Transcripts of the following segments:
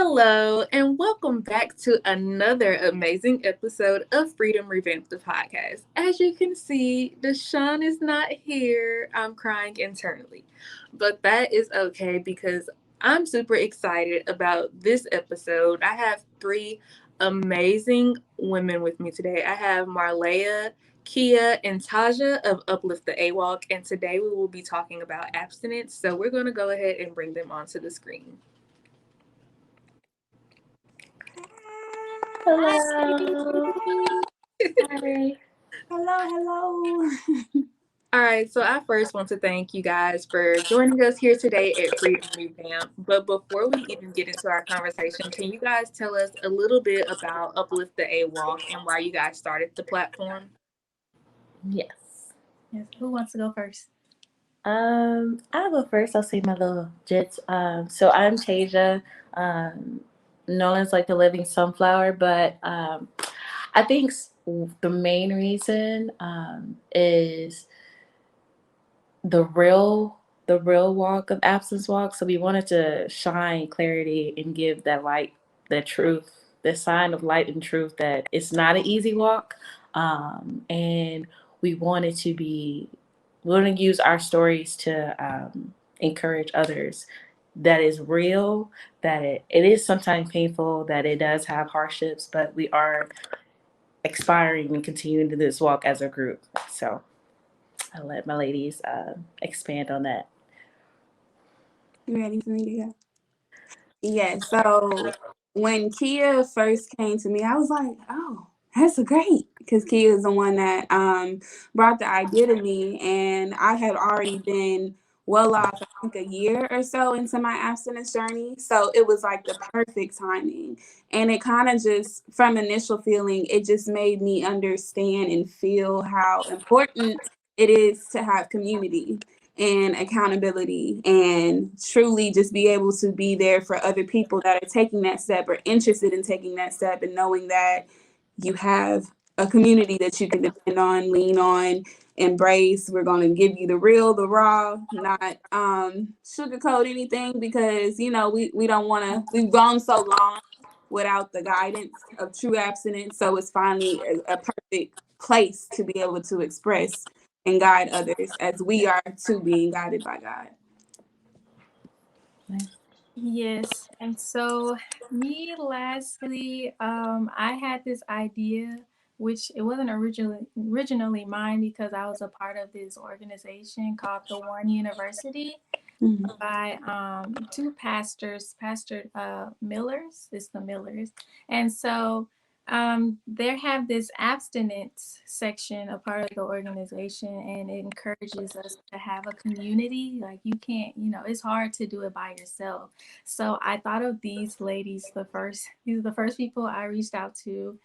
Hello, and welcome back to another amazing episode of Freedom Revamped, the podcast. As you can see, Deshaun is not here. I'm crying internally, but that is okay because I'm super excited about this episode. I have three amazing women with me today. I have Marleya, Kia, and Taja of Uplift The A Walk, and today we will be talking about abstinence. So we're going to go ahead and bring them onto the screen. Hello. Hi. Hello. All right, so I first want to thank you guys for joining us here today at Freedom Revamped. But before we even get into our conversation, can you guys tell us a little bit about Uplift the A Walk and why you guys started the platform? Yes. Yes. Who wants to go first? I'll go first. I'll say my little jits. So I'm Tasia, known as like the living sunflower, but I think the main reason is the real walk of absence walk. So we wanted to shine clarity and give that light, that truth, the sign of light and truth that it's not an easy walk. And we wanted to be, we want to use our stories to encourage others that is real, that it is sometimes painful, that it does have hardships, but we are expiring and continuing to this walk as a group. So I'll let my ladies expand on that. You ready for me to go? Yeah, so when Kia first came to me, I was like, oh, that's great. Because Kia is the one that brought the idea to me. And I had already been well off, I think, a year or so into my abstinence journey. So it was like the perfect timing. And it kind of just, from initial feeling, it just made me understand and feel how important it is to have community and accountability and truly just be able to be there for other people that are taking that step or interested in taking that step, and knowing that you have a community that you can depend on, lean on, embrace. We're going to give you the real, the raw, not sugarcoat anything, because we don't want to, we've gone so long without the guidance of true abstinence. So it's finally a perfect place to be able to express and guide others as we are too being guided by God. Yes. And so me lastly, I had this idea, which it wasn't originally mine because I was a part of this organization called the One University by two pastors, Pastor Millers, it's the Millers. And so they have this abstinence section, a part of the organization, and it encourages us to have a community. Like you can't, it's hard to do it by yourself. So I thought of these ladies these are the first people I reached out to.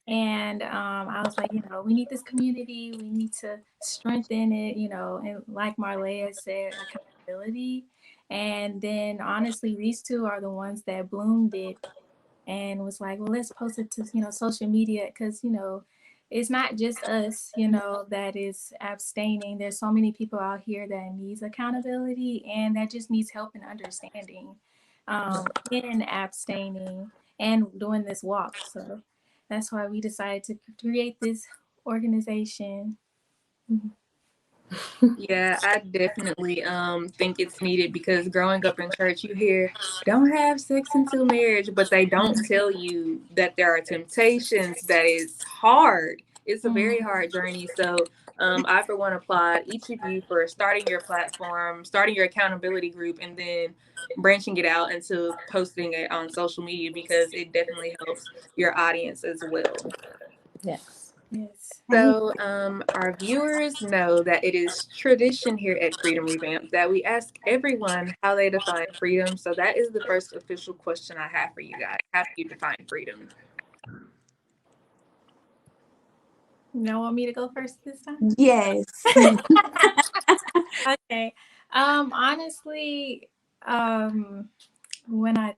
And I was like, we need this community. We need to strengthen it, and like Marleya said, accountability. And then honestly, these two are the ones that bloomed it and was like, well, let's post it to, social media because, it's not just us, that is abstaining. There's so many people out here that needs accountability and that just needs help and understanding in abstaining and doing this walk. So that's why we decided to create this organization. Yeah, I definitely think it's needed because growing up in church, you hear don't have sex until marriage, but they don't tell you that there are temptations, that it's hard. It's a very hard journey. So I, for one, applaud each of you for starting your platform, starting your accountability group, and then branching it out into posting it on social media because it definitely helps your audience as well. Yes. Yes. So, our viewers know that it is tradition here at Freedom Revamped that we ask everyone how they define freedom. So, that is the first official question I have for you guys. How do you define freedom? You want me to go first this time? Yes. Okay. Honestly, when I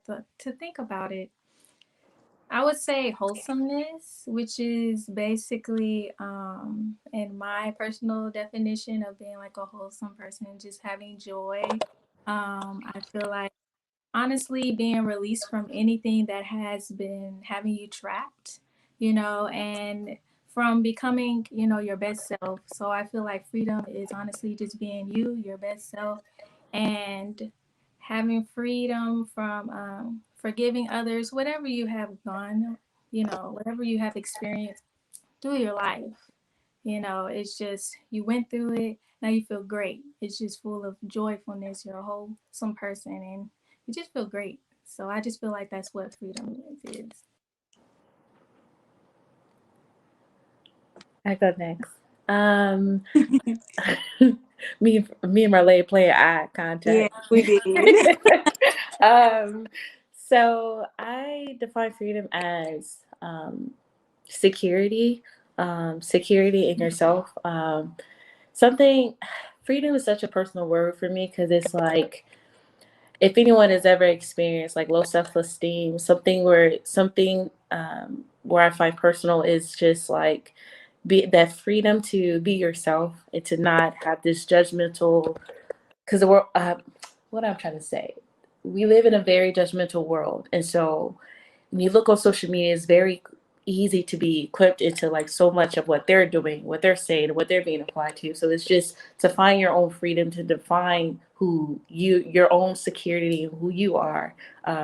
think about it, I would say wholesomeness, which is basically, in my personal definition of being like a wholesome person, just having joy. I feel like honestly being released from anything that has been having you trapped, and from becoming, your best self. So I feel like freedom is honestly just being you, your best self, and having freedom from forgiving others, whatever you have gone, whatever you have experienced through your life. It's just you went through it. Now you feel great. It's just full of joyfulness. You're a wholesome person, and you just feel great. So I just feel like that's what freedom is. I go next. me and Marley playing eye Yeah, contact. we did. um, so I define freedom as security, security in yourself. Something freedom is such a personal word for me because it's like if anyone has ever experienced like low self-esteem, where I find personal is just like be that freedom to be yourself and to not have this judgmental, because the world, what I'm trying to say, we live in a very judgmental world, and so when you look on social media, it's very easy to be equipped into like so much of what they're doing, what they're saying, what they're being applied to. So it's just to find your own freedom, to define your own security, who you are.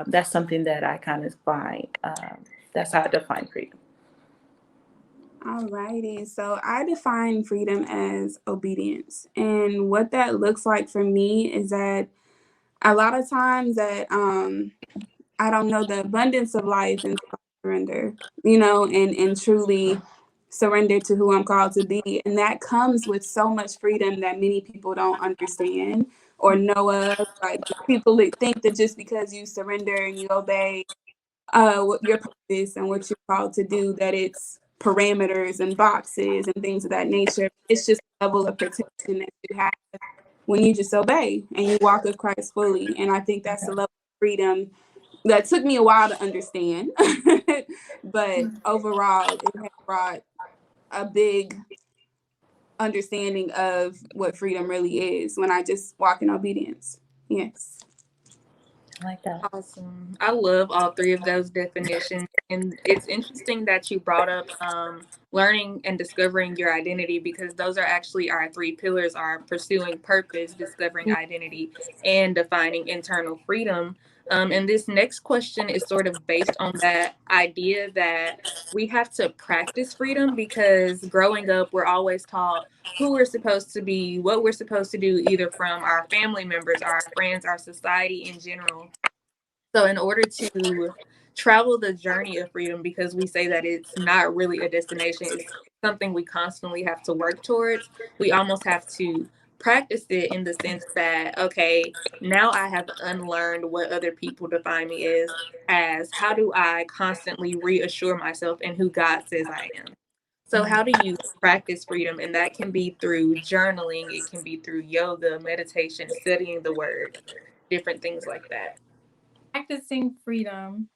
That's something that I kind of find. That's how I define freedom. Alrighty, so I define freedom as obedience. And what that looks like for me is that a lot of times that I don't know the abundance of life and surrender, and truly surrender to who I'm called to be. And that comes with so much freedom that many people don't understand or know of. Like people think that just because you surrender and you obey what your purpose and what you're called to do, that it's parameters and boxes and things of that nature. It's just a level of protection that you have when you just obey and you walk with Christ fully. And I think that's a level of freedom that took me a while to understand. But overall, it has brought a big understanding of what freedom really is when I just walk in obedience. Yes. I like that. Awesome. I love all three of those definitions. And it's interesting that you brought up learning and discovering your identity, because those are actually our three pillars: are pursuing purpose, discovering identity, and defining internal freedom. And this next question is sort of based on that idea that we have to practice freedom, because growing up, we're always taught who we're supposed to be, what we're supposed to do, either from our family members, our friends, our society in general. So in order to travel the journey of freedom, because we say that it's not really a destination, it's something we constantly have to work towards, we almost have to practice it in the sense that, okay, now I have unlearned what other people define me as how do I constantly reassure myself in who God says I am? So how do you practice freedom? And that can be through journaling, it can be through yoga, meditation, studying the word, different things like that. Practicing freedom,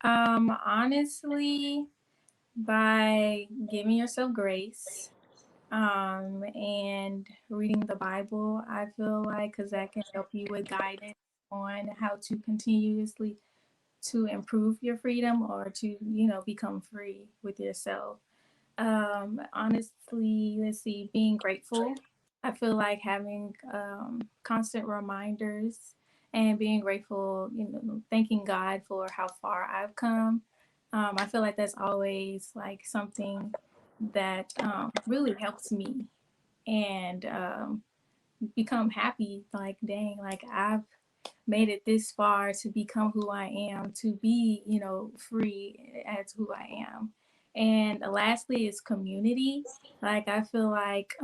honestly, by giving yourself grace, and reading the Bible. I feel like because that can help you with guidance on how to continuously to improve your freedom or to become free with yourself. Honestly, let's see, being grateful. I feel like having constant reminders and being grateful, thanking God for how far I've come. I feel like that's always like something that really helps me and become happy. Like, dang, like I've made it this far to become who I am, to be, free as who I am. And lastly is community. Like I feel like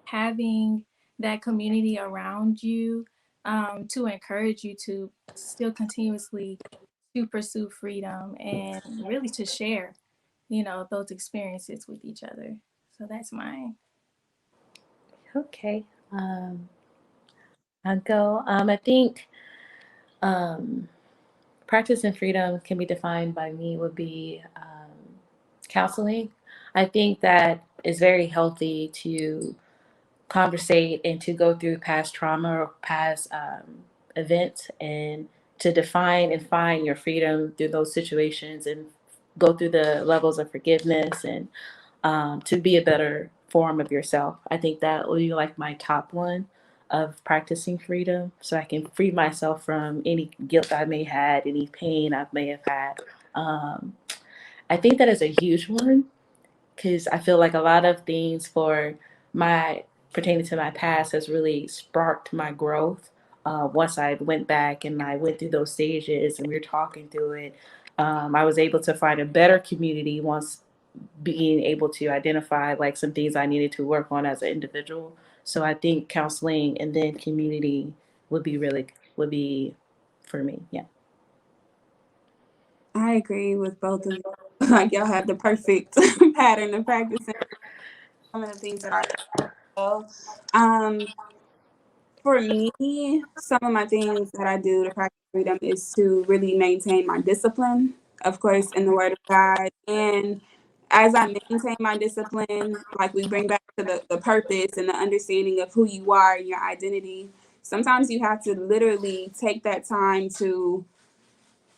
having that community around you to encourage you to still continuously to pursue freedom and really to share, those experiences with each other. So that's mine. Okay. I'll go. I think practice and freedom can be defined by me would be counseling. I think that it's very healthy to conversate and to go through past trauma or past events and to define and find your freedom through those situations and go through the levels of forgiveness and to be a better form of yourself. I think that will be like my top one of practicing freedom, so I can free myself from any guilt I may have had, any pain I may have had. I think that is a huge one because I feel like a lot of things for my pertaining to my past has really sparked my growth. Once I went back and I went through those stages and we were talking through it, I was able to find a better community once being able to identify like some things I needed to work on as an individual. So I think counseling and then community would be for me. Yeah. I agree with both of you. Like y'all have the perfect pattern of practicing some of the things that I do. For me, some of my things that I do to practice freedom is to really maintain my discipline, of course, in the Word of God. And as I maintain my discipline, like we bring back to the purpose and the understanding of who you are and your identity, sometimes you have to literally take that time to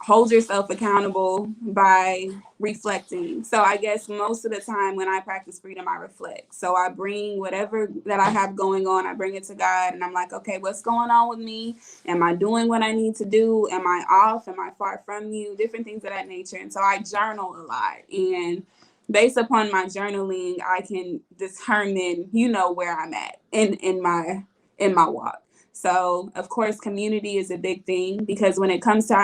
hold yourself accountable by reflecting. So I guess most of the time when I practice freedom, I reflect. So I bring whatever that I have going on, I bring it to God and I'm like, okay, what's going on with me? Am I doing what I need to do? Am I off? Am I far from you? Different things of that nature. And so I journal a lot. And based upon my journaling, I can determine, where I'm at in my walk. So of course, community is a big thing because when it comes to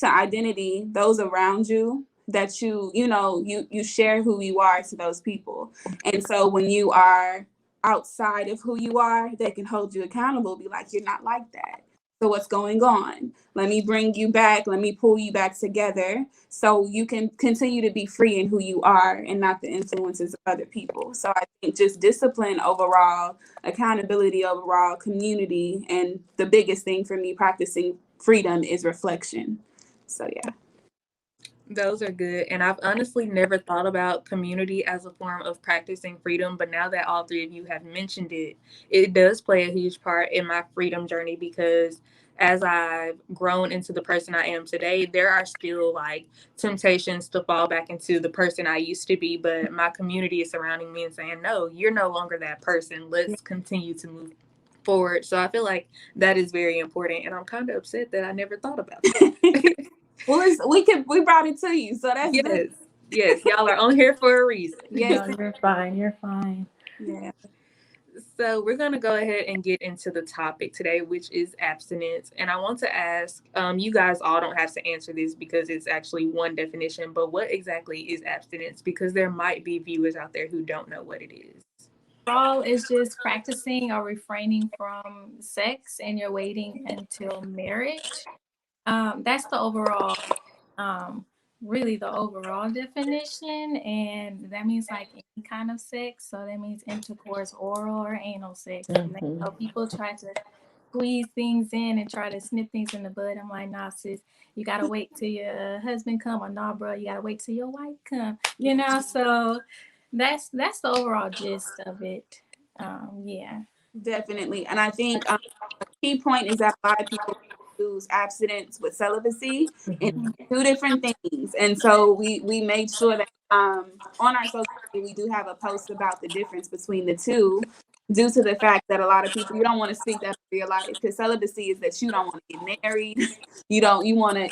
identity, those around you that you share who you are to those people. And so when you are outside of who you are, they can hold you accountable, be like, you're not like that. So what's going on? Let me bring you back. Let me pull you back together so you can continue to be free in who you are and not the influences of other people. So I think just discipline overall, accountability overall, community, and the biggest thing for me practicing freedom is reflection. So yeah. Those are good. And I've honestly never thought about community as a form of practicing freedom. But now that all three of you have mentioned it, it does play a huge part in my freedom journey because as I've grown into the person I am today, there are still like temptations to fall back into the person I used to be. But my community is surrounding me and saying, no, you're no longer that person. Let's continue to move forward. So I feel like that is very important. And I'm kind of upset that I never thought about that. Well, we brought it to you, so that's good. Yes, y'all are on here for a reason. Yes, no, you're fine. Yeah. So we're going to go ahead and get into the topic today, which is abstinence. And I want to ask, you guys all don't have to answer this because it's actually one definition, but what exactly is abstinence? Because there might be viewers out there who don't know what it is. Overall, it's just practicing or refraining from sex and you're waiting until marriage. That's the overall, really the overall definition. And that means like any kind of sex. So that means intercourse, oral or anal sex. Mm-hmm. So people try to squeeze things in and try to snip things in the bud. I'm like, nah, sis, you got to wait till your husband come, or nah, bro, you got to wait till your wife come, so that's the overall gist of it. Yeah. Definitely. And I think a key point is that a lot of people use abstinence with celibacy and two different things. And so we made sure that on our social media, we do have a post about the difference between the two due to the fact that a lot of people, you don't want to speak that into your life because celibacy is that you don't want to get married. You don't want to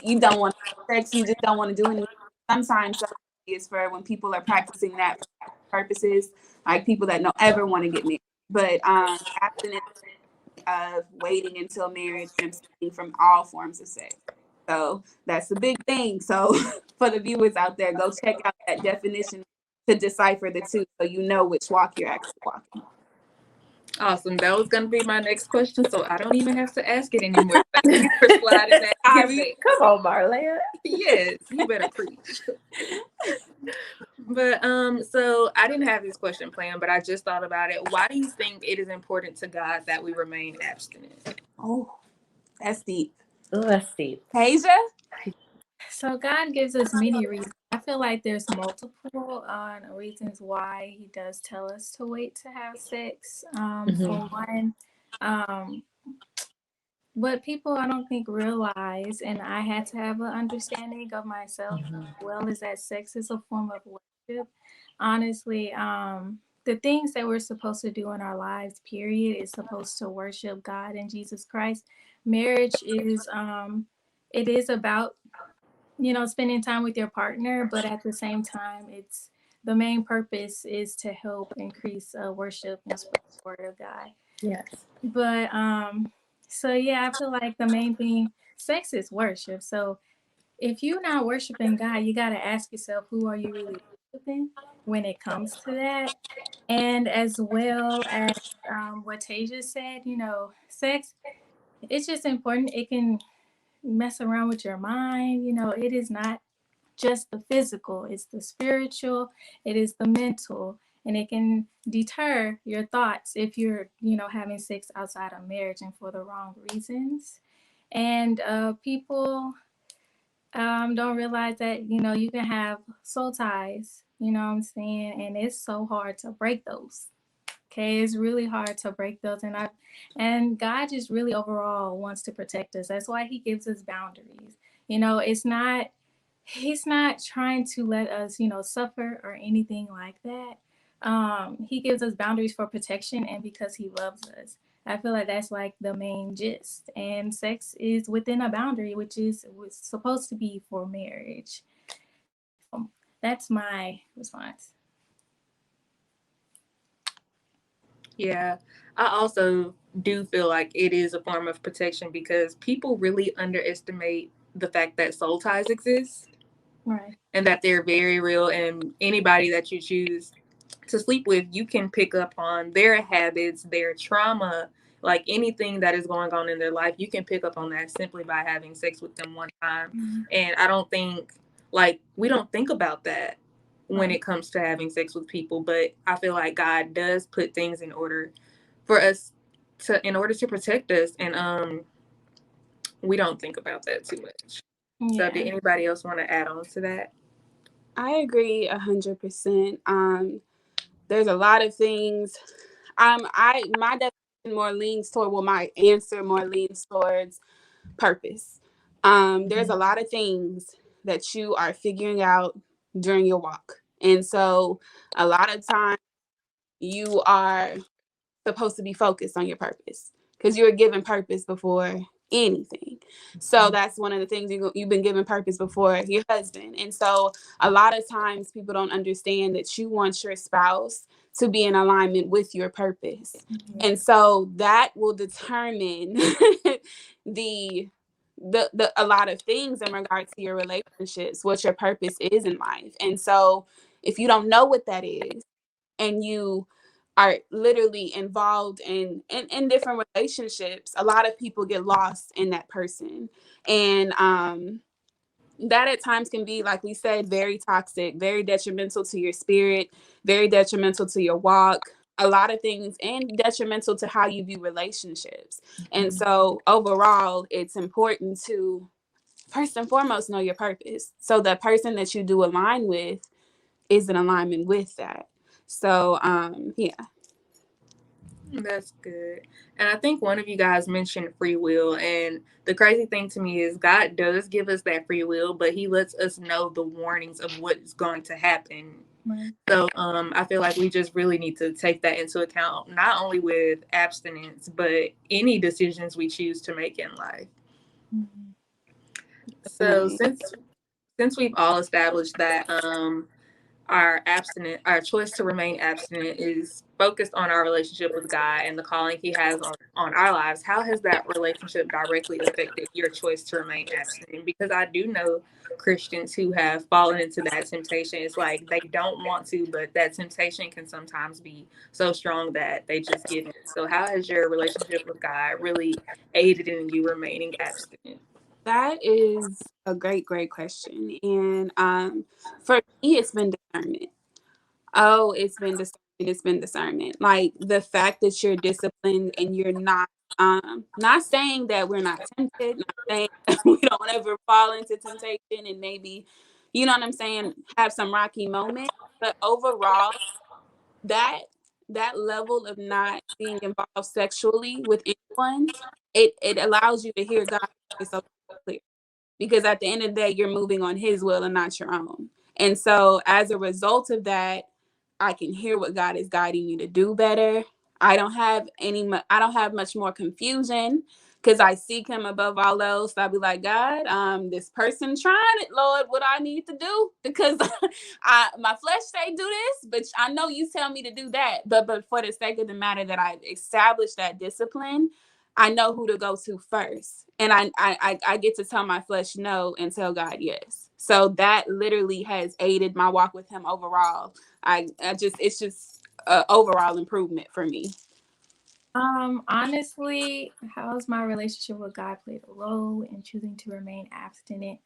sex. You just don't want to do anything. Sometimes celibacy is for when people are practicing that for purposes, like people that don't ever want to get married. But abstinence of waiting until marriage and abstaining from all forms of sex. So that's the big thing. So for the viewers out there, go check out that definition to decipher the two so you know which walk you're actually walking. Awesome. That was going to be my next question, so I don't even have to ask it anymore. Thank you for sliding that. Come on, Marlea. Yes, you better preach. But so I didn't have this question planned, but I just thought about it. Why do you think it is important to God that we remain abstinent? Oh, that's deep. Oh, that's deep. Tasia? So God gives us many reasons. I feel like there's multiple reasons why He does tell us to wait to have sex. For one, what people I don't think realize, and I had to have an understanding of myself Mhm. as well, is that sex is a form of worship. Honestly, the things that we're supposed to do in our lives, period, is supposed to worship God and Jesus Christ. Marriage is it is about, you know, spending time with your partner, but at the same time, it's the main purpose is to help increase worship and spread the word of God. Yes. But so yeah, I feel like the main thing, sex is worship. So if you're not worshiping God, you got to ask yourself, who are you really worshiping when it comes to that? And as well as what Tasia said, you know, sex, it's just important. It can mess around with your mind. You know, it is not just the physical, it's the spiritual, it is the mental, and it can deter your thoughts if you're, you know, having sex outside of marriage and for the wrong reasons. And people don't realize that, you know, you can have soul ties, you know what I'm saying? And it's so hard to break those. Okay, it's really hard to break those, and God just really overall wants to protect us. That's why He gives us boundaries. You know, it's not He's not trying to let us, you know, suffer or anything like that. He gives us boundaries for protection and because He loves us. I feel like that's like the main gist. And sex is within a boundary, which is was supposed to be for marriage. That's my response. Yeah, I also do feel like it is a form of protection because people really underestimate the fact that soul ties exist Right. and that they're very real. And anybody that you choose to sleep with, you can pick up on their habits, their trauma, like anything that is going on in their life. You can pick up on that simply by having sex with them one time. Mhm. And I don't think, like, we don't think about that when Right. it comes to having sex with people. But I feel like God does put things in order for us in order to protect us. And we don't think about that too much. So did Yeah. anybody else want to add on to that? I agree 100%. There's a lot of things. My definition more leans toward, well, my answer more leans towards purpose. There's a lot of things that you are figuring out during your walk, and so a lot of times you are supposed to be focused on your purpose because you were given purpose before anything. So that's one of the things you've been given purpose before your husband. And so a lot of times people don't understand that you want your spouse to be in alignment with your purpose. Yeah. And so that will determine the a lot of things in regards to your relationships, what your purpose is in life. And so if you don't know what that is, and you are literally involved in different relationships, a lot of people get lost in that person. And that at times can be, like we said, very toxic, very detrimental to your spirit, very detrimental to your walk, a lot of things, and detrimental to how you view relationships. And so overall, it's important to first and foremost know your purpose, so the person that you do align with is in alignment with that. So yeah. That's good. And I think one of you guys mentioned free will. And the crazy thing to me is God does give us that free will, but He lets us know the warnings of what is going to happen. Right. So I feel like we just really need to take that into account, not only with abstinence, but any decisions we choose to make in life. Mhm. So Definitely. since we've all established that our choice to remain abstinent is focused on our relationship with God and the calling He has on our lives, how has that relationship directly affected your choice to remain abstinent? Because I do know Christians who have fallen into that temptation. It's like they don't want to, but that temptation can sometimes be so strong that they just give in. So how has your relationship with God really aided in you remaining abstinent? That is a great question. And for me, it's been discernment. Oh, it's been discernment. It's been discernment. Like the fact that you're disciplined and you're not saying that we're not tempted, not saying that we don't ever fall into temptation and maybe, you know what I'm saying, have some rocky moments. But overall, that that level of not being involved sexually with anyone it allows you to hear God's voice so clear. Because at the end of the day, you're moving on his will and not your own. And so as a result of that, I can hear what God is guiding me to do better. I don't have much more confusion because I seek him above all else. I'll be like, God, this person trying it, Lord, what I need to do? Because my flesh say do this, but I know you tell me to do that. But for the sake of the matter that I established that discipline, I know who to go to first. And I get to tell my flesh no and tell God yes. So that literally has aided my walk with him overall. It's just overall improvement for me. Honestly, how's my relationship with God played a role in choosing to remain abstinent?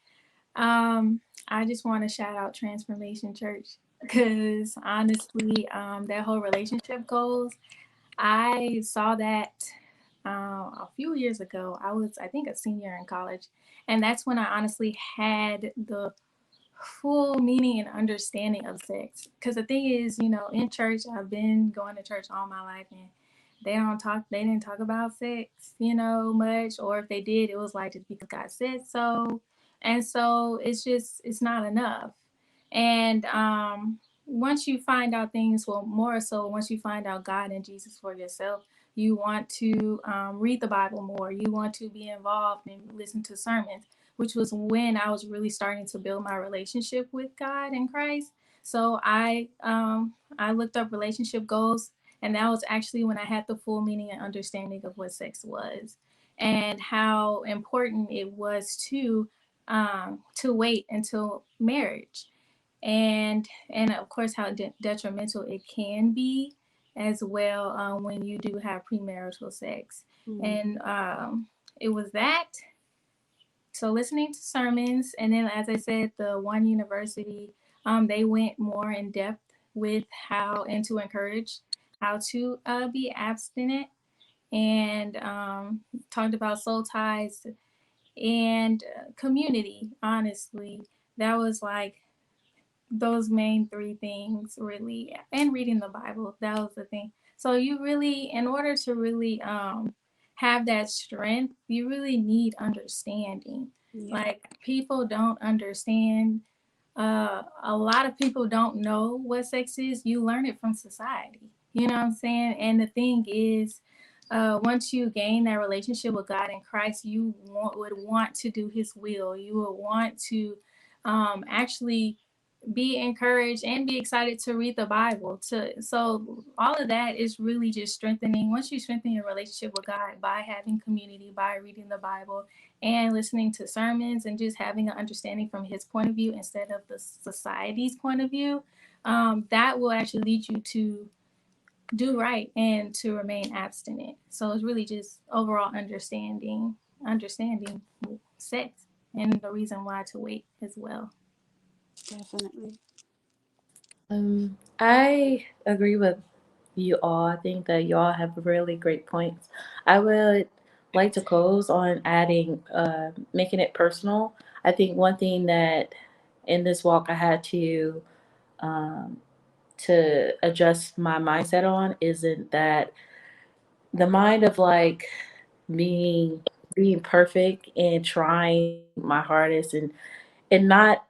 I just want to shout out Transformation Church because honestly, that whole relationship goals, I saw that a few years ago. I was, I think, a senior in college, and that's when I honestly had the full meaning and understanding of sex. Because the thing is, you know, in church, I've been going to church all my life, and they didn't talk about sex, you know, much, or if they did, it was like just because God said so. And so it's not enough. And once you find out things, well, more so once you find out God and Jesus for yourself, you want to read the Bible more. You want to be involved and listen to sermons, which was when I was really starting to build my relationship with God and Christ. So I looked up relationship goals, and that was actually when I had the full meaning and understanding of what sex was and how important it was to wait until marriage, and of course how detrimental it can be as well when you do have premarital sex. Mm-hmm. And it was that. So listening to sermons, and then as I said, the one university, they went more in depth with how and to encourage how to be abstinent, and talked about soul ties and community. Honestly, that was like those main three things really, and reading the Bible, that was the thing. So you really, in order to really have that strength, you really need understanding. Yeah. Like people don't understand, a lot of people don't know what sex is. You learn it from society, you know what I'm saying? And the thing is, once you gain that relationship with God in Christ, you would want to do his will. You would want to actually be encouraged and be excited to read the Bible. So all of that is really just strengthening. Once you strengthen your relationship with God by having community, by reading the Bible and listening to sermons and just having an understanding from his point of view instead of the society's point of view, that will actually lead you to do right and to remain abstinent. So it's really just overall understanding sex and the reason why to wait as well. Definitely. I agree with you all. I think that you all have really great points. I would like to close on adding, making it personal. I think one thing that in this walk I had to adjust my mindset on isn't that the mind of like being being perfect and trying my hardest and not,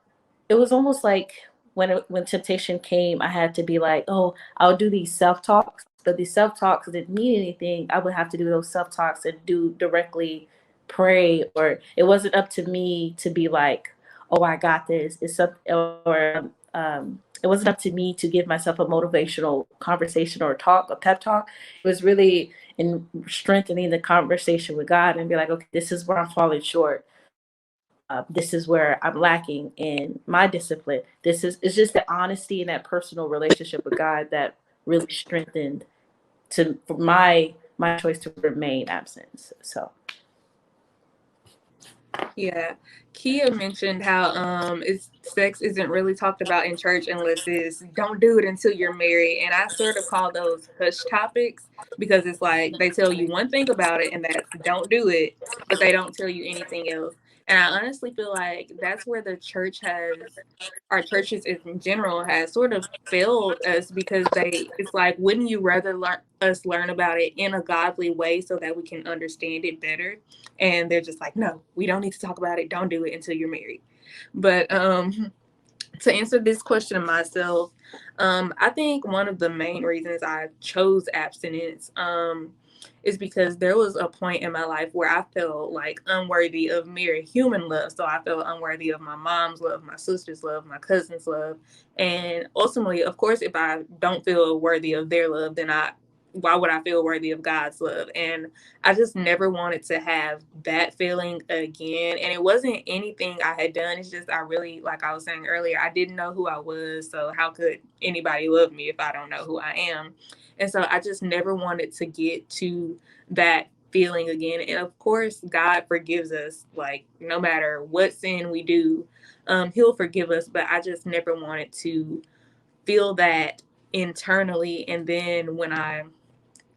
it was almost like when temptation came, I had to be like, oh, I'll do these self-talks, but these self-talks didn't mean anything. I would have to do those self-talks and do directly pray, or it wasn't up to me to be like, oh, I got this. It's up, or it wasn't up to me to give myself a motivational conversation or talk, a pep talk. It was really in strengthening the conversation with God and be like, okay, this is where I'm falling short. This is where I'm lacking in my discipline. It's just the honesty and that personal relationship with God that really strengthened for my choice to remain absent. So yeah, Kia mentioned how sex isn't really talked about in church unless it's don't do it until you're married, and I sort of call those hush topics because it's like they tell you one thing about it and that's don't do it, but they don't tell you anything else. And I honestly feel like that's where the church has, our churches in general has sort of failed us, because it's like, wouldn't you rather learn about it in a godly way so that we can understand it better? And they're just like, no, we don't need to talk about it. Don't do it until you're married. But to answer this question myself, I think one of the main reasons I chose abstinence is because there was a point in my life where I felt like unworthy of mere human love. So I felt unworthy of my mom's love, my sister's love, my cousin's love. And ultimately, of course, if I don't feel worthy of their love, then why would I feel worthy of God's love? And I just never wanted to have that feeling again. And it wasn't anything I had done. It's just, I really, like I was saying earlier, I didn't know who I was. So how could anybody love me if I don't know who I am? And so I just never wanted to get to that feeling again. And of course, God forgives us, like no matter what sin we do, he'll forgive us. But I just never wanted to feel that internally. And then when I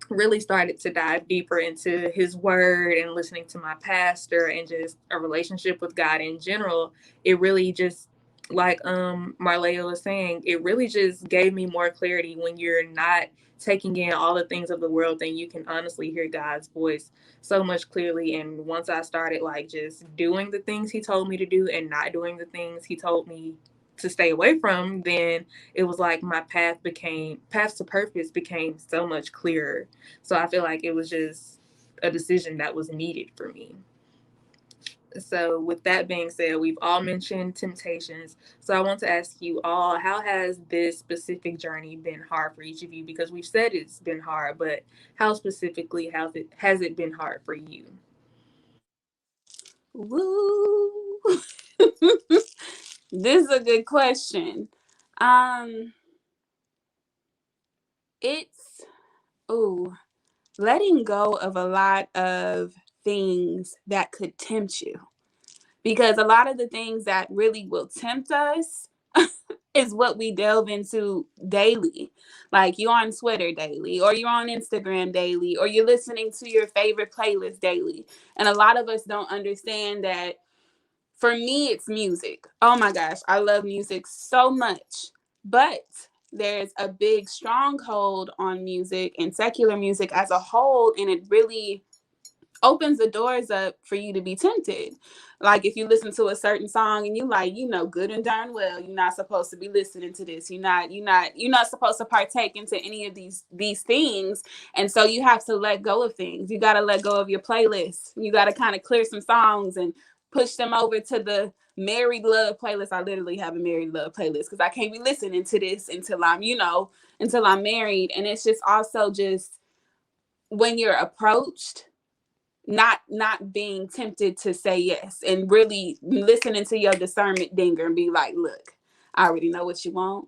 really started to dive deeper into his word and listening to my pastor and just a relationship with God in general, it really just, like Marlea was saying, it really just gave me more clarity. When you're not taking in all the things of the world, then you can honestly hear God's voice so much clearly. And once I started like just doing the things he told me to do and not doing the things he told me to stay away from, then it was like my path to purpose became so much clearer. So I feel like it was just a decision that was needed for me. So with that being said, we've all mentioned temptations. So I want to ask you all, how has this specific journey been hard for each of you? Because we've said it's been hard, but how specifically has it been hard for you? Woo. This is a good question. It's letting go of a lot of things that could tempt you. Because a lot of the things that really will tempt us is what we delve into daily. Like you're on Twitter daily, or you're on Instagram daily, or you're listening to your favorite playlist daily. And a lot of us don't understand that. For me, it's music. Oh my gosh, I love music so much. But there's a big stronghold on music and secular music as a whole, and it really opens the doors up for you to be tempted. Like if you listen to a certain song and you like, good and darn well, you're not supposed to be listening to this. You're not supposed to partake into any of these things. And so you have to let go of things. You got to let go of your playlist. You got to kind of clear some songs and push them over to the married love playlist. I literally have a married love playlist because I can't be listening to this until I'm married. And it's just also just when you're approached, not being tempted to say yes, and really listening to your discernment dinger and be like, look, I already know what you want.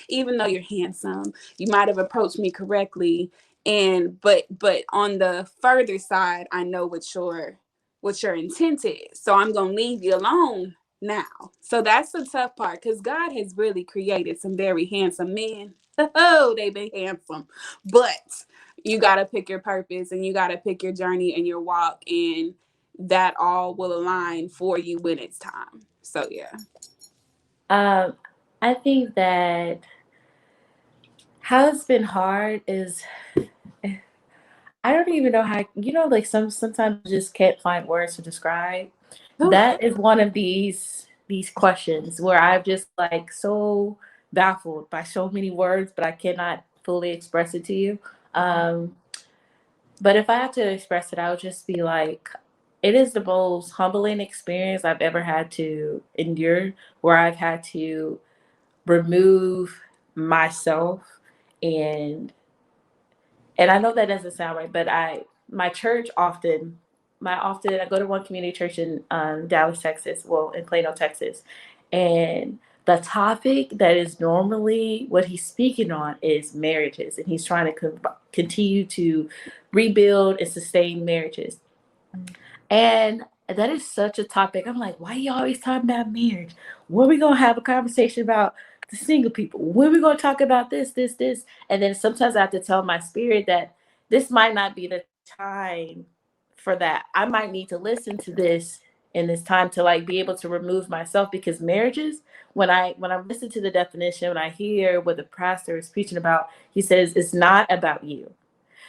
Even though you're handsome, you might have approached me correctly, and but on the further side, I know what your intent is, so I'm gonna leave you alone now. So that's the tough part, because God has really created some very handsome men. Oh, they've been handsome, but you got to pick your purpose, and you got to pick your journey and your walk, and that all will align for you when it's time. So yeah. I think that how it's been hard is, I don't even know how, like sometimes I just can't find words to describe. That is one of these questions where I've just like so baffled by so many words, but I cannot fully express it to you. But if I had to express it, I would just be like, it is the most humbling experience I've ever had to endure, where I've had to remove myself, and I know that doesn't sound right, but my church often I go to one community church in Dallas, Texas, well, in Plano, Texas, and the topic that is normally what he's speaking on is marriages, and he's trying to continue to rebuild and sustain marriages. And that is such a topic. I'm like, why are you always talking about marriage? When are we gonna have a conversation about the single people? When are we gonna talk about this? And then sometimes I have to tell my spirit that this might not be the time for that. I might need to listen to this And it's time to like be able to remove myself, because marriages, when I listen to the definition, when I hear what the pastor is preaching about, he says it's not about you.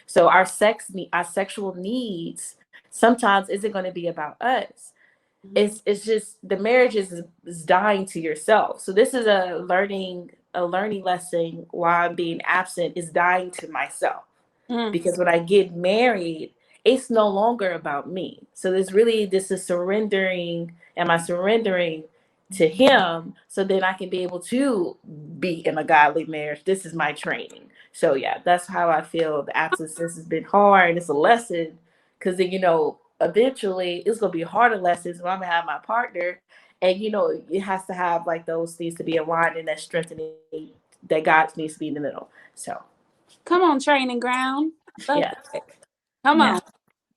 So our sexual needs sometimes isn't going to be about us. It's just the marriage is dying to yourself. So this is a learning lesson. Why I'm being absent is dying to myself. Because when I get married, it's no longer about me. So this is surrendering. Am I surrendering to him, so then I can be able to be in a godly marriage? This is my training. So yeah, that's how I feel. The absence has been hard. It's a lesson, because then, eventually it's gonna be harder lessons when I'm gonna have my partner, and it has to have like those things to be aligned, and that strengthening that God needs to be in the middle. So come on, training ground. yeah, Come on.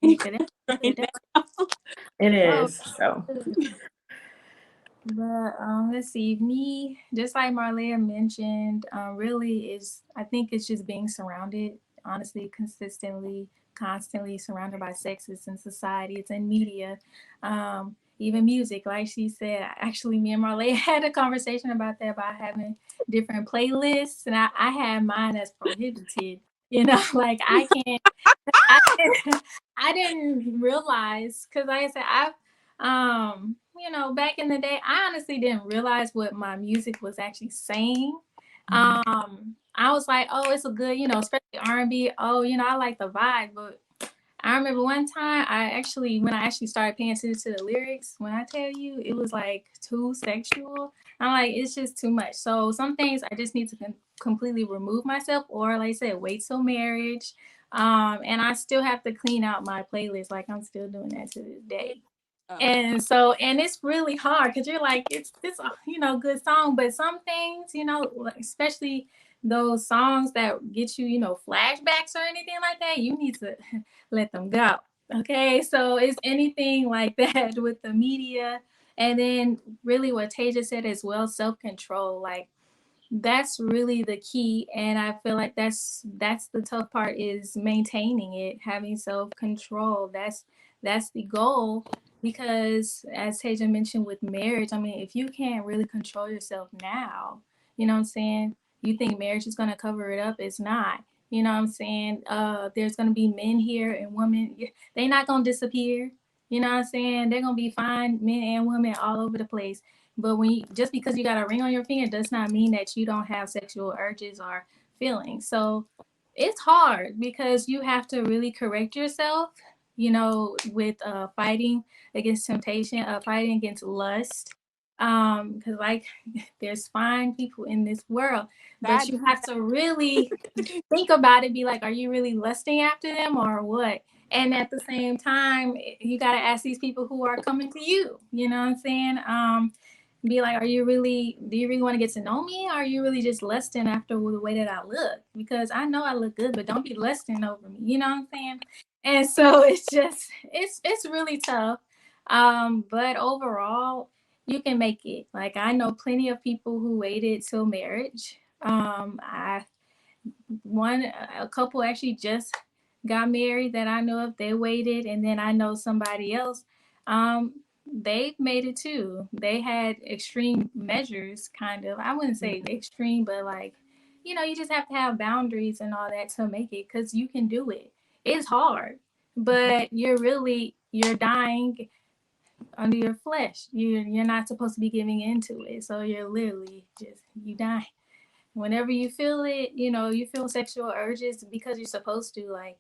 it Oh, is. So but let's see. Me, just like Marlea mentioned, really is, I think it's just being surrounded, honestly, constantly surrounded by sexes in society. It's in media, even music. Like she said, actually, me and Marlea had a conversation about that, about having different playlists, and I had mine as prohibited. Like I can't. I didn't realize, because like I said, back in the day, I honestly didn't realize what my music was actually saying. I was like, oh, it's a good, especially R&B. Oh, I like the vibe. But I remember one time when I actually started paying attention to the lyrics, when I tell you, it was like too sexual. I'm like, it's just too much. So some things I just need to completely remove myself, or like I said, wait till marriage. And I still have to clean out my playlist. Like I'm still doing that to this day. And so, and it's really hard, because you're like, it's a good song, but some things, especially those songs that get you, flashbacks or anything like that, you need to let them go. Okay, so it's anything like that with the media. And then really what Tasia said as well, self-control. Like that's really the key, and I feel like that's the tough part, is maintaining it, having self-control. That's the goal, because as Tasia mentioned with marriage, I mean, if you can't really control yourself now, you know what I'm saying, you think marriage is going to cover it up. It's not. You know what I'm saying? There's going to be men here and women. They're not going to disappear. You know what I'm saying? They're going to be fine, men and women all over the place. But just because you got a ring on your finger does not mean that you don't have sexual urges or feelings. So it's hard, because you have to really correct yourself, with fighting against temptation, fighting against lust. Because like there's fine people in this world, but you have to really think about it, be like, are you really lusting after them or what? And at the same time, you got to ask these people who are coming to you, you know what I'm saying? Be like, do you really want to get to know me? Or are you really just lusting after the way that I look? Because I know I look good, but don't be lusting over me. You know what I'm saying? And so it's just, it's really tough. But overall, you can make it. Like I know plenty of people who waited till marriage. A couple actually just got married that I know of. They waited, and then I know somebody else. They've made it too. They had extreme measures, kind of. I wouldn't say extreme, but like, you just have to have boundaries and all that to make it, because you can do it. It's hard, but you're dying under your flesh. You're not supposed to be giving into it. So you're literally just, you die. Whenever you feel it, you feel sexual urges, because you're supposed to. Like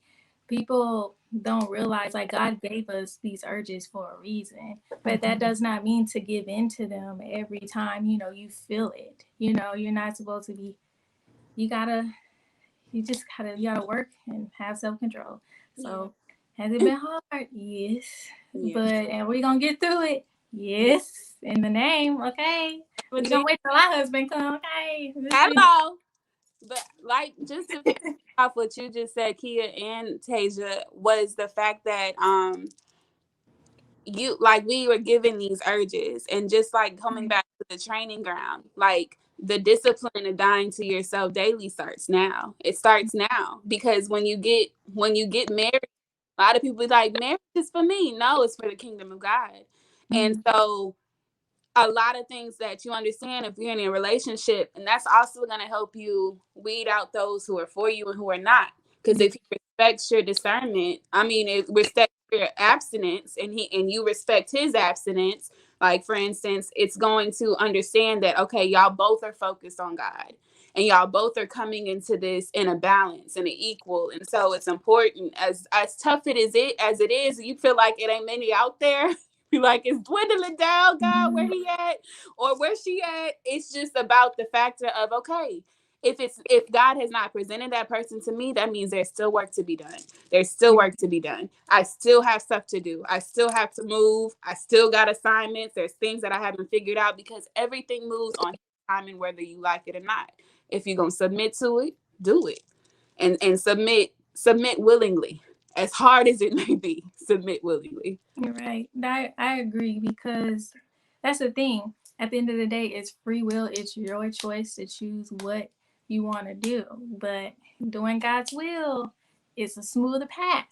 people don't realize, like God gave us these urges for a reason, but that does not mean to give into them every time you feel it. You're not supposed to be. You gotta work and have self-control. So has it been hard? Yes. But and we're gonna get through it. Yes, in the name. Okay, we're gonna wait till our husband come. Okay, hello. But like, just to off what you just said, Kia and Tasia, was the fact that we were given these urges, and just like coming back to the training ground, like the discipline of dying to yourself daily starts now. It starts now, because when you get married, a lot of people be like, marriage is for me. No, it's for the kingdom of God. And so a lot of things that you understand if you're in a relationship, and that's also going to help you weed out those who are for you and who are not. Because if he respects your discernment, I mean, it respects your abstinence, and you respect his abstinence. Like, for instance, it's going to understand that, okay, y'all both are focused on God, and y'all both are coming into this in a balance and an equal. And so it's important, as tough as it is, you feel like it ain't many out there. Like, it's dwindling down, God, where he at or where she at. It's just about the factor of, okay, if God has not presented that person to me, that means there's still work to be done. There's still work to be done. I still have stuff to do. I still have to move. I still got assignments. There's things that I haven't figured out, because everything moves on time, and whether you like it or not. If you're gonna submit to it, do it, and submit willingly. As hard as it may be, submit willingly. You're right. I agree, because that's the thing. At the end of the day, it's free will. It's your choice to choose what you want to do. But doing God's will is a smoother path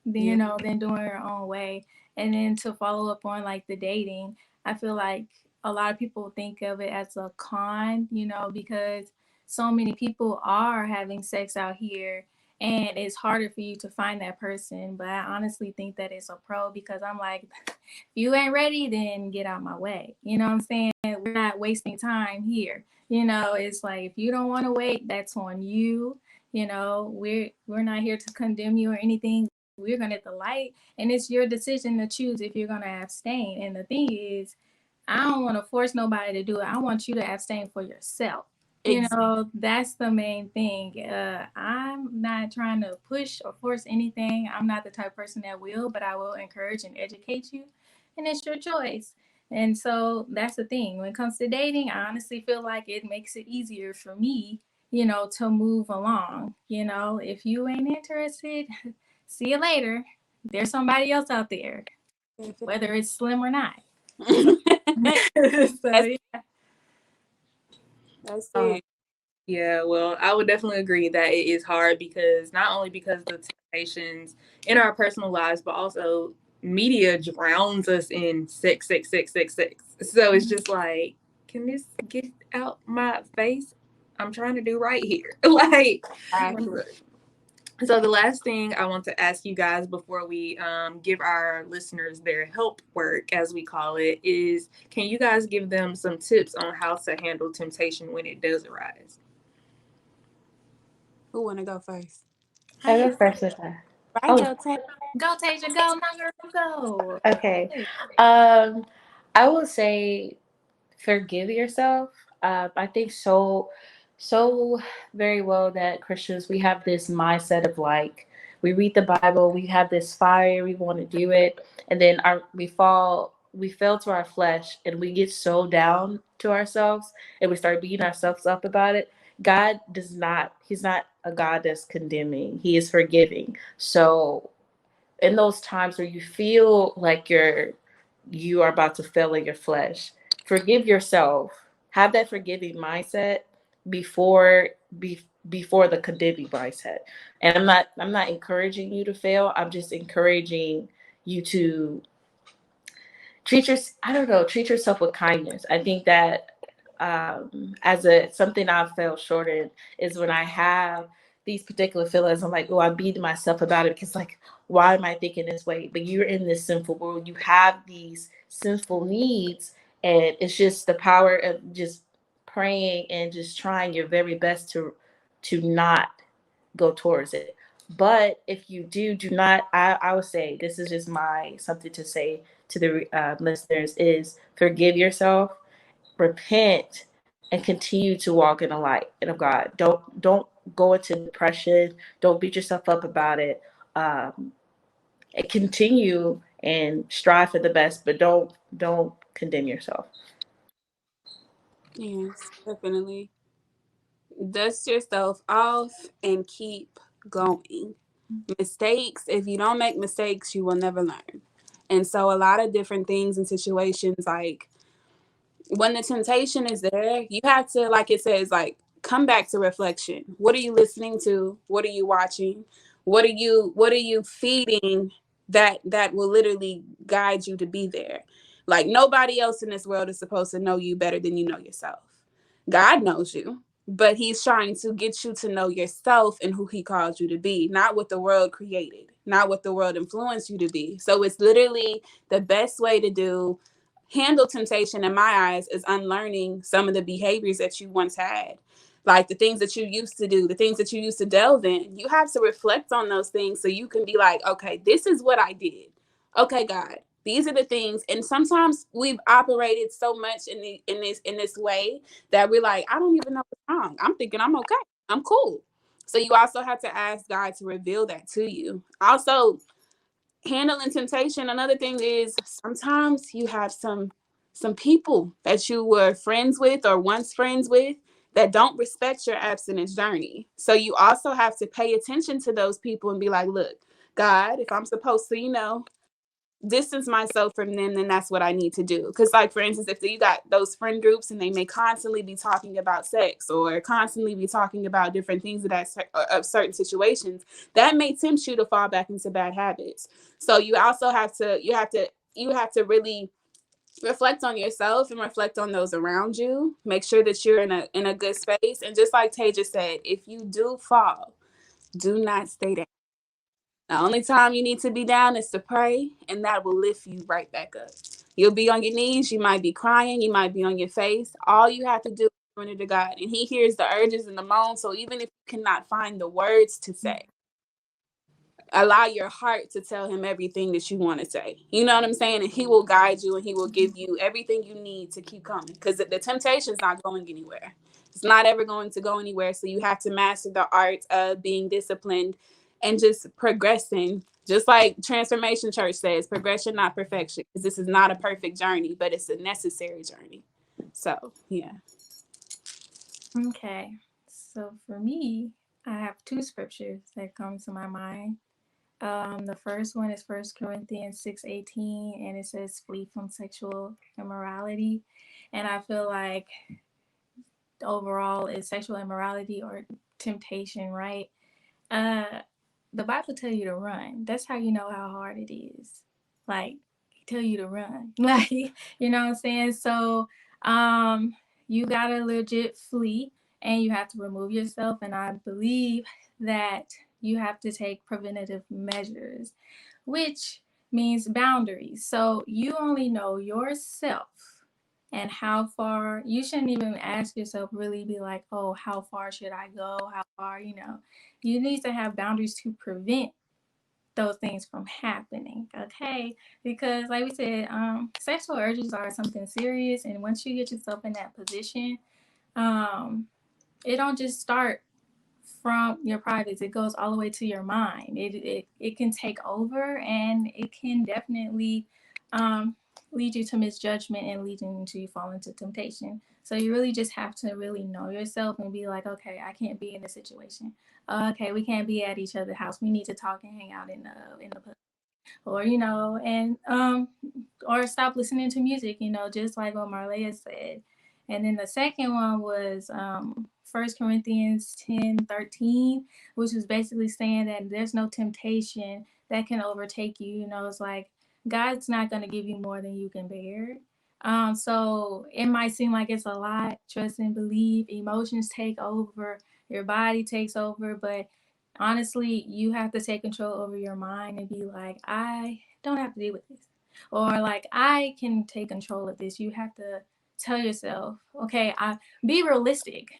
than doing your own way. And then to follow up on like the dating, I feel like a lot of people think of it as a con, because so many people are having sex out here, and it's harder for you to find that person. But I honestly think that it's a pro, because I'm like, if you ain't ready, then get out my way. You know what I'm saying? We're not wasting time here. It's like, if you don't want to wait, that's on you. We're not here to condemn you or anything. We're going to get the light, and it's your decision to choose if you're going to abstain. And the thing is, I don't want to force nobody to do it. I want you to abstain for yourself. That's the main thing. I'm not trying to push or force anything. I'm not the type of person that will, but I will encourage and educate you, and it's your choice. And so that's the thing. When it comes to dating, I honestly feel like it makes it easier for me, to move along. If you ain't interested, see you later. There's somebody else out there, whether it's slim or not. So, yeah. That's it. Yeah, well, I would definitely agree that it is hard, because not only because the temptations in our personal lives, but also media drowns us in sex, sex, sex, sex, sex. So it's just like, can this get out my face? I'm trying to do right here. Like, so the last thing I want to ask you guys before we give our listeners their help work, as we call it, is, can you guys give them some tips on how to handle temptation when it does arise? Who want to go first? I go first with that. Go, Tasia, go, my girl, go. Okay. I will say, forgive yourself. I think so very well that Christians, we have this mindset of like, we read the Bible, we have this fire, we want to do it, and then we fell to our flesh, and we get so down to ourselves, and we start beating ourselves up about it. God he's not a God that's condemning. He is forgiving. So in those times where you feel like you are about to fail in your flesh, forgive yourself. Have that forgiving mindset before the condemning mindset. And I'm not encouraging you to fail. I'm just encouraging you to treat yourself with kindness. I think that something I've felt short in is when I have these particular feelings, I'm like, oh, I'm beating myself about it, because like, why am I thinking this way? But you're in this sinful world. You have these sinful needs, and it's just the power of just praying and just trying your very best to not go towards it. But if you do not, I would say, this is just something to say to the listeners, is forgive yourself, repent, and continue to walk in the light of God. Don't go into depression. Don't beat yourself up about it. And continue and strive for the best, but don't condemn yourself. Yes, definitely. Dust yourself off and keep going. Mistakes, if you don't make mistakes, you will never learn. And so a lot of different things and situations, like when the temptation is there, you have to, like it says, like, come back to reflection. What are you listening to? What are you watching? What are you feeding that will literally guide you to be there? Like, nobody else in this world is supposed to know you better than you know yourself. God knows you, but he's trying to get you to know yourself and who he called you to be, not what the world created, not what the world influenced you to be. So it's literally the best way to handle temptation in my eyes is unlearning some of the behaviors that you once had. Like the things that you used to do, the things that you used to delve in. You have to reflect on those things so you can be like, okay, this is what I did. Okay, God, these are the things. And sometimes we've operated so much in this way that we're like, I don't even know what's wrong. I'm thinking I'm okay. I'm cool. So you also have to ask God to reveal that to you. Also, handling temptation, another thing is sometimes you have some people that you were friends with or once friends with that don't respect your abstinence journey. So you also have to pay attention to those people and be like, look, God, if I'm supposed to, distance myself from them, then that's what I need to do. Because, like, for instance, if you got those friend groups and they may constantly be talking about sex or constantly be talking about different things of certain situations, that may tempt you to fall back into bad habits. So you also have to really reflect on yourself and reflect on those around you. Make sure that you're in a good space. And just like Tay just said, if you do fall, do not stay there. The only time you need to be down is to pray, and that will lift you right back up. You'll be on your knees. You might be crying. You might be on your face. All you have to do is surrender to God, and he hears the urges and the moans. So even if you cannot find the words to say, allow your heart to tell him everything that you want to say. You know what I'm saying? And he will guide you, and he will give you everything you need to keep coming, because the temptation is not going anywhere. It's not ever going to go anywhere. So you have to master the art of being disciplined and just progressing. Just like Transformation Church says, progression, not perfection. Because this is not a perfect journey, but it's a necessary journey. So, yeah. Okay. So for me, I have two scriptures that come to my mind. The first one is 1 Corinthians 6:18, and it says, "Flee from sexual immorality." And I feel like overall is sexual immorality or temptation, right? The Bible tell you to run. That's how you know how hard it is. Like, tell you to run. Like, you know what I'm saying? So, you gotta legit flee, and you have to remove yourself. And I believe that you have to take preventative measures, which means boundaries. So you only know yourself and how far. You shouldn't even ask yourself, really be like, oh, how far should I go? How far, you need to have boundaries to prevent those things from happening, okay? Because like we said, sexual urges are something serious, and once you get yourself in that position, it don't just start from your privates, it goes all the way to your mind. It can take over, and it can definitely lead you to misjudgment and lead you to fall into temptation. So you really just have to really know yourself and be like, okay, I can't be in this situation. Okay, we can't be at each other's house. We need to talk and hang out in the pub, or or stop listening to music. Just like what Marleya said. And then the second one was 1 Corinthians 10:13, which is basically saying that there's no temptation that can overtake you. It's like God's not going to give you more than you can bear. So it might seem like it's a lot. Trust and believe. Emotions take over. Your body takes over. But honestly, you have to take control over your mind and be like, I don't have to deal with this. Or like, I can take control of this. You have to tell yourself, okay, be realistic.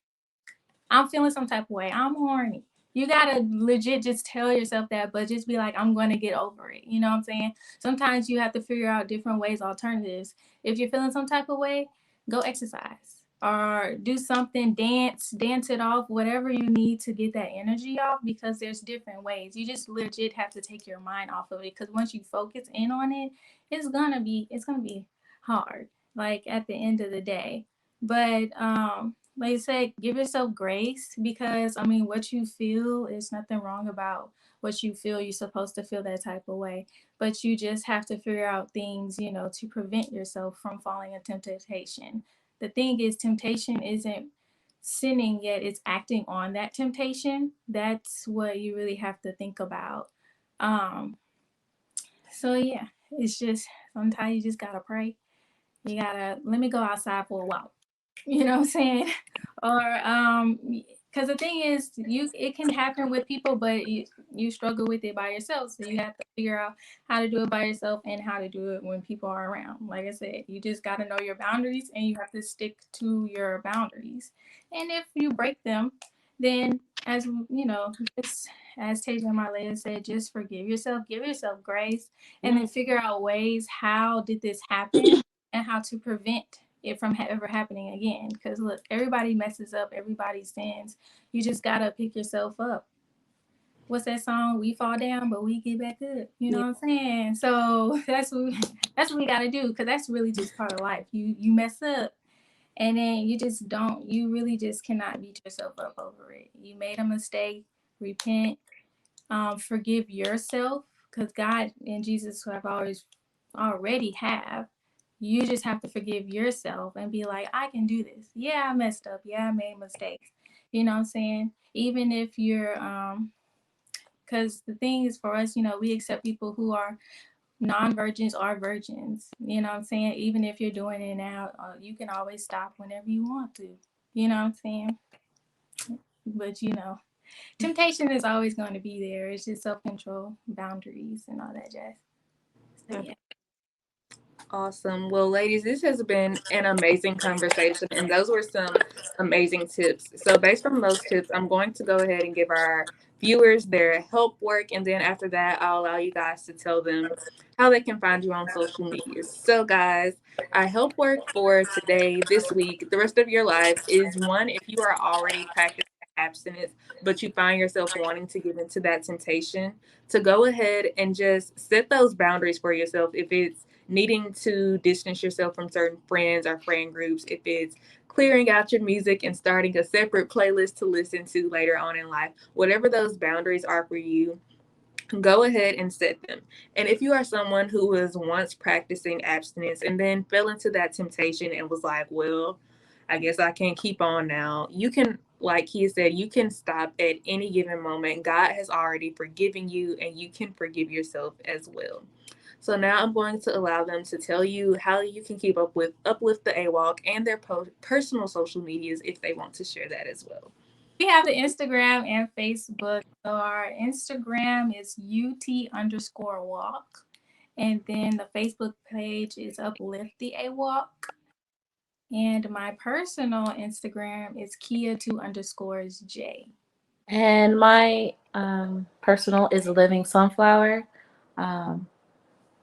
I'm feeling some type of way. I'm horny. You gotta legit just tell yourself that, but just be like, I'm gonna get over it. You know what I'm saying? Sometimes you have to figure out different ways, alternatives. If you're feeling some type of way, go exercise or do something, dance it off, whatever you need to get that energy off, because there's different ways. You just legit have to take your mind off of it, because once you focus in on it, it's gonna be hard, like at the end of the day. But like I said, give yourself grace, because what you feel, is nothing wrong about what you feel. You're supposed to feel that type of way, but you just have to figure out things, to prevent yourself from falling into temptation. The thing is, temptation isn't sinning, yet it's acting on that temptation. That's what you really have to think about. So yeah, it's just sometimes you just gotta pray You gotta let me go outside for a walk. You know what I'm saying? Or because the thing is, it can happen with people, but you struggle with it by yourself. So you have to figure out how to do it by yourself and how to do it when people are around. Like I said, you just got to know your boundaries and you have to stick to your boundaries. And if you break them, then as you know, just as Tasia Marlea said, just forgive yourself, give yourself grace, and then figure out ways how did this happen and how to prevent it from ever happening again. Because look, everybody messes up, everybody sins. You just gotta pick yourself up. What's that song? We fall down, but we get back up. You know what I'm saying? So that's what we gotta do. Because that's really just part of life. You mess up, and then you just don't. You really just cannot beat yourself up over it. You made a mistake. Repent. Forgive yourself. Because God and Jesus have already have. You just have to forgive yourself and be like, I can do this. Yeah, I messed up. Yeah, I made mistakes. You know what I'm saying? Even if you're because the thing is for us, we accept people who are non-virgins or virgins. You know what I'm saying? Even if you're doing it now, you can always stop whenever you want to. You know what I'm saying? But temptation is always going to be there. It's just self-control, boundaries, and all that jazz. So yeah. Awesome. Well, ladies, this has been an amazing conversation, and those were some amazing tips. So, based on those tips, I'm going to go ahead and give our viewers their help work, and then after that, I'll allow you guys to tell them how they can find you on social media. So, guys, our help work for today, this week, the rest of your life is one, if you are already practicing abstinence, but you find yourself wanting to give into that temptation, to go ahead and just set those boundaries for yourself. If it's needing to distance yourself from certain friends or friend groups, if it's clearing out your music and starting a separate playlist to listen to later on in life, whatever those boundaries are for you, go ahead and set them. And if you are someone who was once practicing abstinence and then fell into that temptation and was like, well, I guess I can't keep on now, you can, like he said, you can stop at any given moment. God has already forgiven you, and you can forgive yourself as well. So now I'm going to allow them to tell you how you can keep up with Uplift the A Walk and their personal social medias if they want to share that as well. We have the Instagram and Facebook. So our Instagram is UT_walk. And then the Facebook page is Uplift the A Walk. And my personal Instagram is Kia2_J. And my personal is Living Sunflower.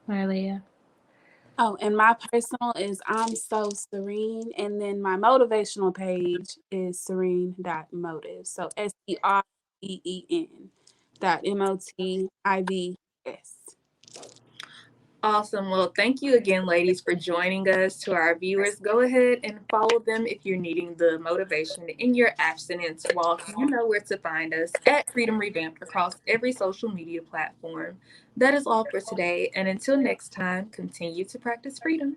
Marlea. Oh, and my personal is I'm So Serene. And then my motivational page is serene.motive. So SEREEN.MOTIVS. Awesome. Well, thank you again, ladies, for joining us. To our viewers, go ahead and follow them if you're needing the motivation in your abstinence walk. You know where to find us at Freedom Revamped across every social media platform. That is all for today. And until next time, continue to practice freedom.